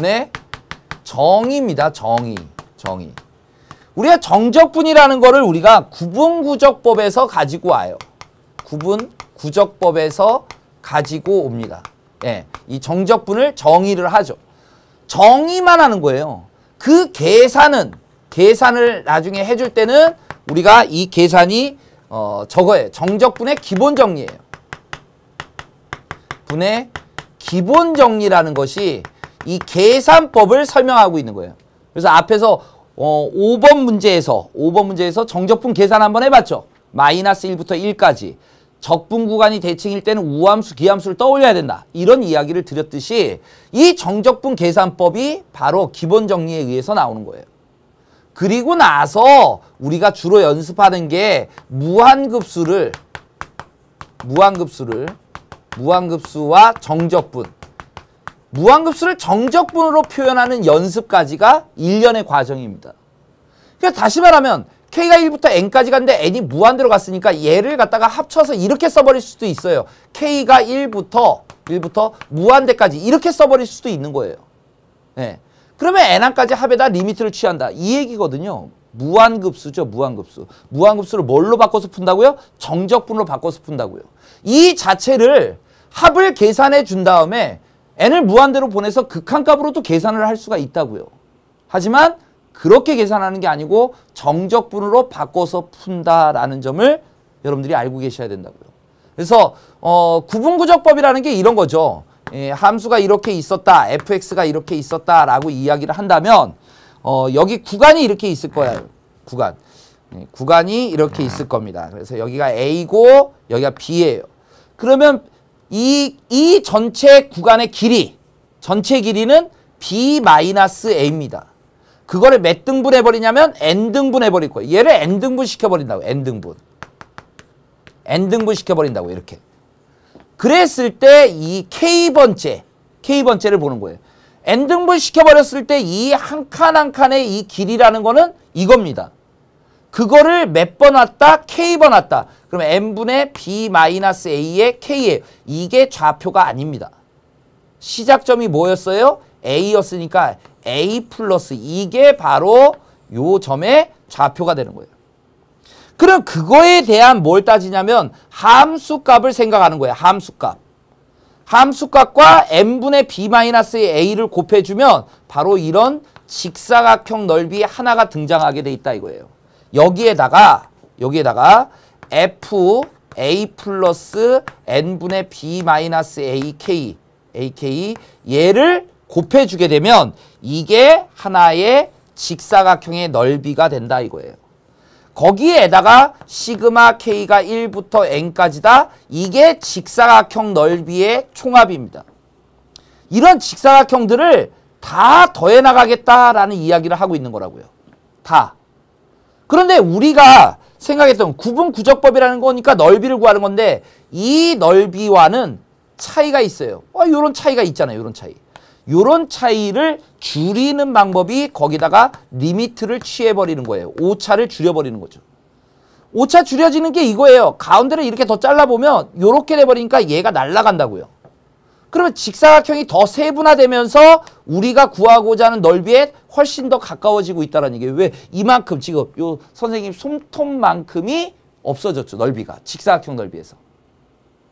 네, 정의입니다. 정의. 우리가 정적분이라는 거를 우리가 구분구적법에서 가지고 와요. 구분구적법에서 가지고 옵니다. 예, 이 정적분을 정의를 하죠. 정의만 하는 거예요. 그 계산을 나중에 해줄 때는 우리가 이 계산이 저거예요. 정적분의 기본 정리예요. 분의 기본 정리라는 것이 이 계산법을 설명하고 있는 거예요. 그래서 앞에서 5번 문제에서 정적분 계산 한번 해봤죠. 마이너스 1부터 1까지. 적분 구간이 대칭일 때는 우함수, 기함수를 떠올려야 된다. 이런 이야기를 드렸듯이 이 정적분 계산법이 바로 기본 정리에 의해서 나오는 거예요. 그리고 나서 우리가 주로 연습하는 게 무한급수와 정적분. 무한급수를 정적분으로 표현하는 연습까지가 1년의 과정입니다. 그러니까 다시 말하면 K가 1부터 N까지 갔는데 N이 무한대로 갔으니까 얘를 갖다가 합쳐서 이렇게 써버릴 수도 있어요. K가 1부터 무한대까지 이렇게 써버릴 수도 있는 거예요. 네. 그러면 N항까지 합에다 리미트를 취한다. 이 얘기거든요. 무한급수죠. 무한급수를 뭘로 바꿔서 푼다고요? 정적분으로 바꿔서 푼다고요. 이 자체를 합을 계산해 준 다음에 N을 무한대로 보내서 극한값으로도 계산을 할 수가 있다고요. 하지만 그렇게 계산하는 게 아니고 정적분으로 바꿔서 푼다라는 점을 여러분들이 알고 계셔야 된다고요. 그래서 구분구적법이라는 게 이런 거죠. 예, 함수가 이렇게 있었다, fx가 이렇게 있었다라고 이야기를 한다면 여기 구간이 이렇게 있을 거예요. 구간이 이렇게 있을 겁니다. 그래서 여기가 A고 여기가 B예요. 그러면 이 전체 구간의 길이, 전체 길이는 B-A입니다. 그거를 몇 등분 해버리냐면 N등분 해버릴 거예요. 얘를 N등분 시켜버린다고. N등분 시켜버린다고 이렇게. 그랬을 때 이 K번째를 보는 거예요. N등분 시켜버렸을 때 이 한 칸 한 칸의 이 길이라는 거는 이겁니다. 그거를 몇 번 왔다? K번 왔다. 그러면 N분의 B-A의 K예요. 이게 좌표가 아닙니다. 시작점이 뭐였어요? A였으니까 A 플러스 이게 바로 요 점의 좌표가 되는 거예요. 그럼 그거에 대한 뭘 따지냐면 함수값을 생각하는 거예요. 함수값과 N분의 B-A의 A를 곱해주면 바로 이런 직사각형 넓이 하나가 등장하게 돼 있다 이거예요. 여기에다가 F A 플러스 N분의 B-AK 얘를 곱해주게 되면 이게 하나의 직사각형의 넓이가 된다 이거예요. 거기에다가 시그마 K가 1부터 N까지다. 이게 직사각형 넓이의 총합입니다. 이런 직사각형들을 다 더해 나가겠다라는 이야기를 하고 있는 거라고요. 다. 그런데 우리가 생각했던 구분구적법이라는 거니까 넓이를 구하는 건데 이 넓이와는 차이가 있어요. 요런 차이가 있잖아요. 요런 차이를 줄이는 방법이 거기다가 리미트를 취해버리는 거예요. 오차를 줄여버리는 거죠. 오차 줄여지는 게 이거예요. 가운데를 이렇게 더 잘라보면 요렇게 돼버리니까 얘가 날아간다고요. 그러면 직사각형이 더 세분화되면서 우리가 구하고자 하는 넓이에 훨씬 더 가까워지고 있다는 얘기예요. 왜? 이만큼 지금 요 선생님 손톱만큼이 없어졌죠. 넓이가. 직사각형 넓이에서.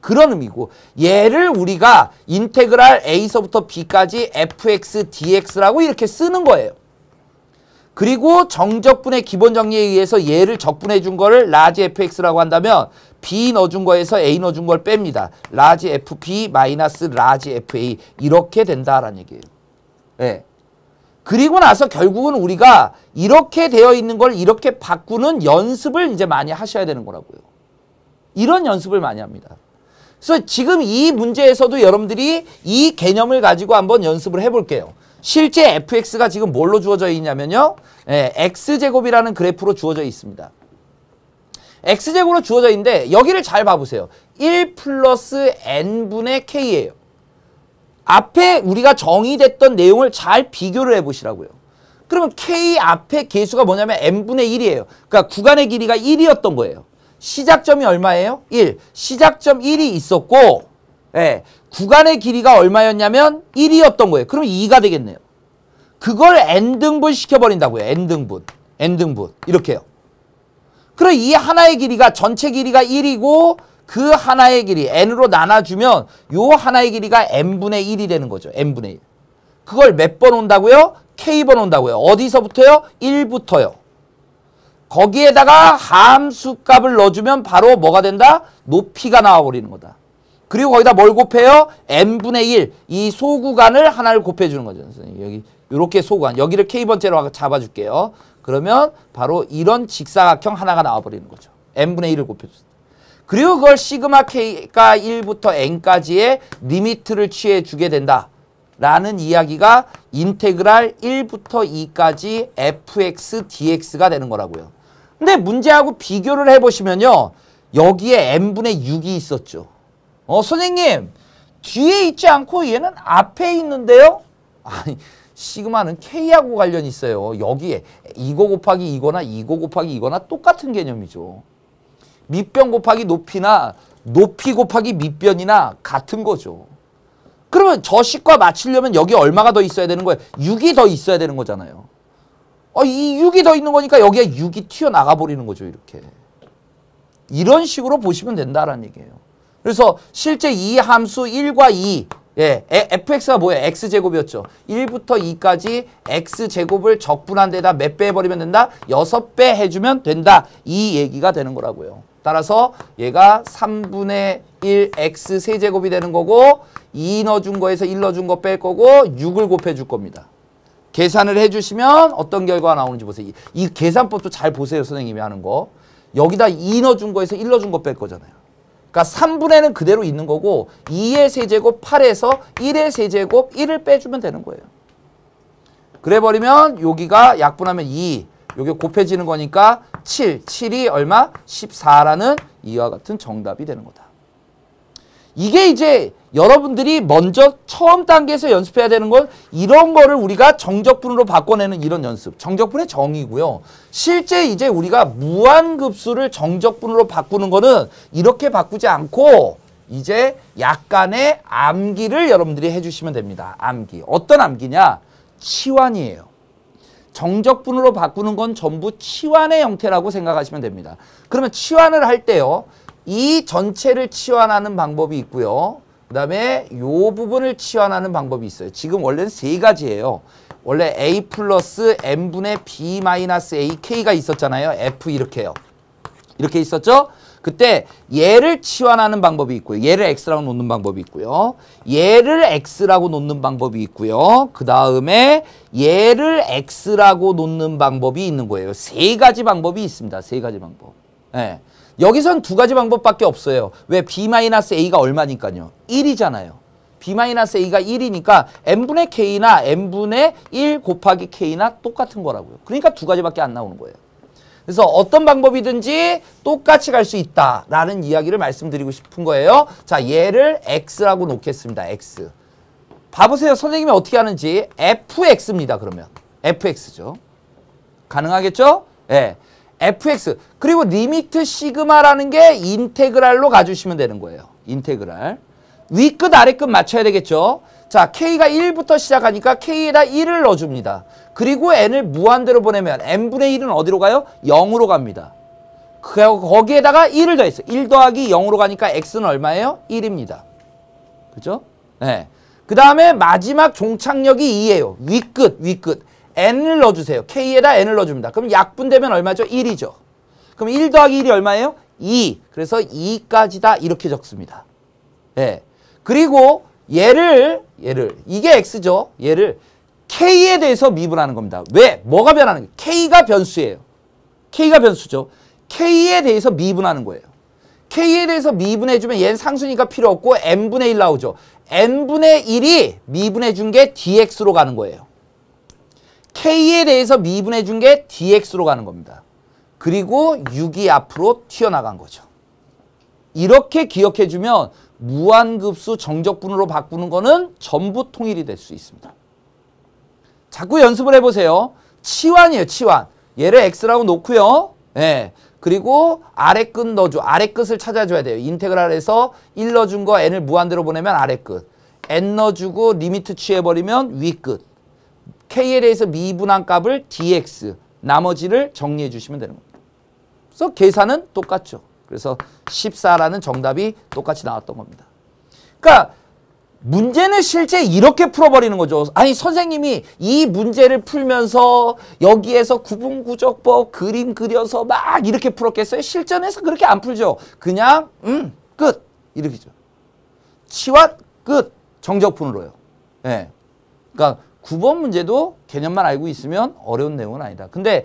그런 의미고 얘를 우리가 인테그랄 A서부터 B까지 fx dx라고 이렇게 쓰는 거예요. 그리고 정적분의 기본 정리에 의해서 얘를 적분해 준 거를 라지 fx라고 한다면 B 넣어준 거에서 A 넣어준 걸 뺍니다. 라지 fb 마이너스 라지 fa 이렇게 된다라는 얘기예요. 네. 그리고 나서 결국은 우리가 이렇게 되어 있는 걸 이렇게 바꾸는 연습을 이제 많이 하셔야 되는 거라고요. 이런 연습을 많이 합니다. 그래서 지금 이 문제에서도 여러분들이 이 개념을 가지고 한번 연습을 해볼게요. 실제 fx가 지금 뭘로 주어져 있냐면요. x제곱이라는 그래프로 주어져 있습니다. x제곱으로 주어져 있는데 여기를 잘 봐보세요. 1 플러스 n분의 k예요. 앞에 우리가 정의됐던 내용을 잘 비교를 해보시라고요. 그러면 k 앞에 계수가 뭐냐면 n분의 1이에요. 그러니까 구간의 길이가 1이었던 거예요. 시작점이 얼마예요? 1. 시작점 1이 있었고 구간의 길이가 얼마였냐면 1이었던 거예요. 그럼 2가 되겠네요. 그걸 n등분 시켜버린다고요. n등분. n등분. 이렇게요. 그럼 이 하나의 길이가 전체 길이가 1이고 그 하나의 길이 n으로 나눠주면 요 하나의 길이가 n분의 1이 되는 거죠. n분의 1. 그걸 몇 번 온다고요? k번 온다고요. 어디서부터요? 1부터요. 거기에다가 함수 값을 넣어주면 바로 뭐가 된다? 높이가 나와버리는 거다. 그리고 거기다 뭘 곱해요? n분의 1. 이 소구간을 하나를 곱해주는 거죠. 여기 이렇게 소구간. 여기를 k번째로 잡아줄게요. 그러면 바로 이런 직사각형 하나가 나와버리는 거죠. n분의 1을 곱해주세요. 그리고 그걸 시그마 k가 1부터 n까지의 리미트를 취해주게 된다. 라는 이야기가 인테그랄 1부터 2까지 fx dx가 되는 거라고요. 근데 문제하고 비교를 해보시면요. 여기에 n분의 6이 있었죠. 선생님 뒤에 있지 않고 얘는 앞에 있는데요? 아니 시그마는 k하고 관련이 있어요. 여기에 이거 곱하기 이거나 이거 곱하기 이거나 똑같은 개념이죠. 밑변 곱하기 높이나 높이 곱하기 밑변이나 같은 거죠. 그러면 저 식과 맞추려면 여기 얼마가 더 있어야 되는 거예요? 6이 더 있어야 되는 거잖아요. 이 6이 더 있는 거니까 여기에 6이 튀어나가 버리는 거죠. 이렇게. 이런 식으로 보시면 된다라는 얘기예요. 그래서 실제 이 함수 1과 2, 예, fx가 뭐예요? x제곱이었죠. 1부터 2까지 x제곱을 적분한 데다 몇 배 해버리면 된다? 6배 해주면 된다. 이 얘기가 되는 거라고요. 따라서 얘가 3분의 1 x 세제곱이 되는 거고 2 넣어준 거에서 1 넣어준 거 뺄 거고 6을 곱해줄 겁니다. 계산을 해주시면 어떤 결과가 나오는지 보세요. 이 계산법도 잘 보세요. 선생님이 하는 거. 여기다 2 넣어준 거에서 1 넣어준 거 뺄 거잖아요. 그러니까 3분의는 그대로 있는 거고 2의 세제곱 8에서 1의 세제곱 1을 빼주면 되는 거예요. 그래버리면 여기가 약분하면 2, 여기 곱해지는 거니까 7, 7이 얼마? 14라는 이와 같은 정답이 되는 거다. 이게 이제 여러분들이 먼저 처음 단계에서 연습해야 되는 건 이런 거를 우리가 정적분으로 바꿔내는 이런 연습. 정적분의 정이고요. 실제 이제 우리가 무한급수를 정적분으로 바꾸는 거는 이렇게 바꾸지 않고 이제 약간의 암기를 여러분들이 해주시면 됩니다. 암기. 어떤 암기냐? 치환이에요. 정적분으로 바꾸는 건 전부 치환의 형태라고 생각하시면 됩니다. 그러면 치환을 할 때요. 이 전체를 치환하는 방법이 있고요. 그 다음에 이 부분을 치환하는 방법이 있어요. 지금 원래는 세 가지예요. 원래 a 플러스 n분의 b 마이너스 ak가 있었잖아요. f 이렇게요. 이렇게 있었죠? 그때 얘를 치환하는 방법이 있고요. 얘를 x라고 놓는 방법이 있고요. 얘를 x라고 놓는 방법이 있고요. 그 다음에 얘를 x라고 놓는 방법이 있는 거예요. 세 가지 방법이 있습니다. 세 가지 방법. 네. 여기선 두 가지 방법밖에 없어요. 왜? b-a가 얼마니까요? 1이잖아요. b-a가 1이니까 n분의 k나 n분의 1 곱하기 k나 똑같은 거라고요. 그러니까 두 가지밖에 안 나오는 거예요. 그래서 어떤 방법이든지 똑같이 갈 수 있다라는 이야기를 말씀드리고 싶은 거예요. 자, 얘를 x라고 놓겠습니다. x. 봐보세요. 선생님이 어떻게 하는지. fx입니다. 그러면. fx죠. 가능하겠죠? 예. 네. fx. 그리고 리미트 시그마라는 게 인테그랄로 가주시면 되는 거예요. 인테그랄. 위끝 아래끝 맞춰야 되겠죠. 자, k가 1부터 시작하니까 k에다 1을 넣어줍니다. 그리고 n을 무한대로 보내면 n분의 1은 어디로 가요? 0으로 갑니다. 거기에다가 1을 더했어요. 1 더하기 0으로 가니까 x는 얼마예요? 1입니다. 그죠? 네. 그 다음에 마지막 종착역이 2예요. 위끝. n을 넣어주세요. k에다 n을 넣어줍니다. 그럼 약분되면 얼마죠? 1이죠. 그럼 1 더하기 1이 얼마예요? 2. 그래서 2까지다 이렇게 적습니다. 네. 그리고 얘를 이게 x죠. 얘를 k에 대해서 미분하는 겁니다. 왜? 뭐가 변하는 거예요? k가 변수예요. k가 변수죠. k에 대해서 미분하는 거예요. k에 대해서 미분해주면 얘는 상수니까 필요 없고 n분의 1 나오죠. n분의 1이 미분해준 게 dx로 가는 거예요. k에 대해서 미분해준 게 dx로 가는 겁니다. 그리고 6이 앞으로 튀어나간 거죠. 이렇게 기억해주면 무한급수 정적분으로 바꾸는 거는 전부 통일이 될 수 있습니다. 자꾸 연습을 해보세요. 치환이에요. 치환. 얘를 x라고 놓고요. 예. 그리고 아래끝 넣어줘. 아래끝을 찾아줘야 돼요. 인테그랄에서 1 넣어준 거 n을 무한대로 보내면 아래끝. n 넣어주고 리미트 취해버리면 위끝. k에 대해서 미분한 값을 dx, 나머지를 정리해 주시면 되는 겁니다. 그래서 계산은 똑같죠. 그래서 14라는 정답이 똑같이 나왔던 겁니다. 그러니까 문제는 실제 이렇게 풀어버리는 거죠. 아니 선생님이 이 문제를 풀면서 여기에서 구분구조법 그림 그려서 막 이렇게 풀었겠어요? 실전에서 그렇게 안 풀죠. 그냥 끝 이렇게죠. 치환 끝 정적분으로요. 예. 그러니까 9번 문제도 개념만 알고 있으면 어려운 내용은 아니다. 근데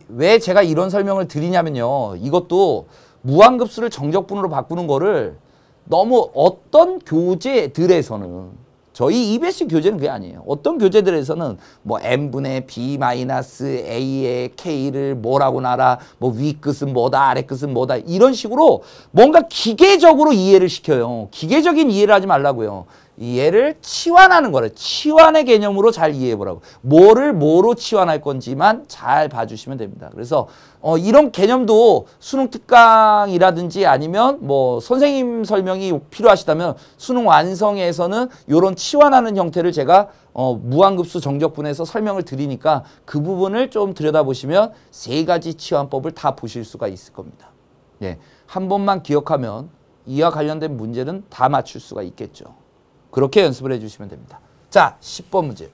왜 제가 이런 설명을 드리냐면요. 이것도 무한급수를 정적분으로 바꾸는 거를 너무 어떤 교재들에서는 저희 EBS 교재는 그게 아니에요. 어떤 교재들에서는 뭐 n분의 b-a의 k를 뭐라고 놔라, 뭐 윗끝은 뭐다, 아랫끝은 뭐다 이런 식으로 뭔가 기계적으로 이해를 시켜요. 기계적인 이해를 하지 말라고요. 얘를 치환하는 거래. 치환의 개념으로 잘 이해해 보라고. 뭐를 뭐로 치환할 건지만 잘 봐주시면 됩니다. 그래서 이런 개념도 수능 특강이라든지 아니면 뭐 선생님 설명이 필요하시다면 수능 완성에서는 이런 치환하는 형태를 제가 무한급수 정적분에서 설명을 드리니까 그 부분을 좀 들여다보시면 세 가지 치환법을 다 보실 수가 있을 겁니다. 예, 한 번만 기억하면 이와 관련된 문제는 다 맞출 수가 있겠죠. 그렇게 연습을 해주시면 됩니다. 자, 10번 문제.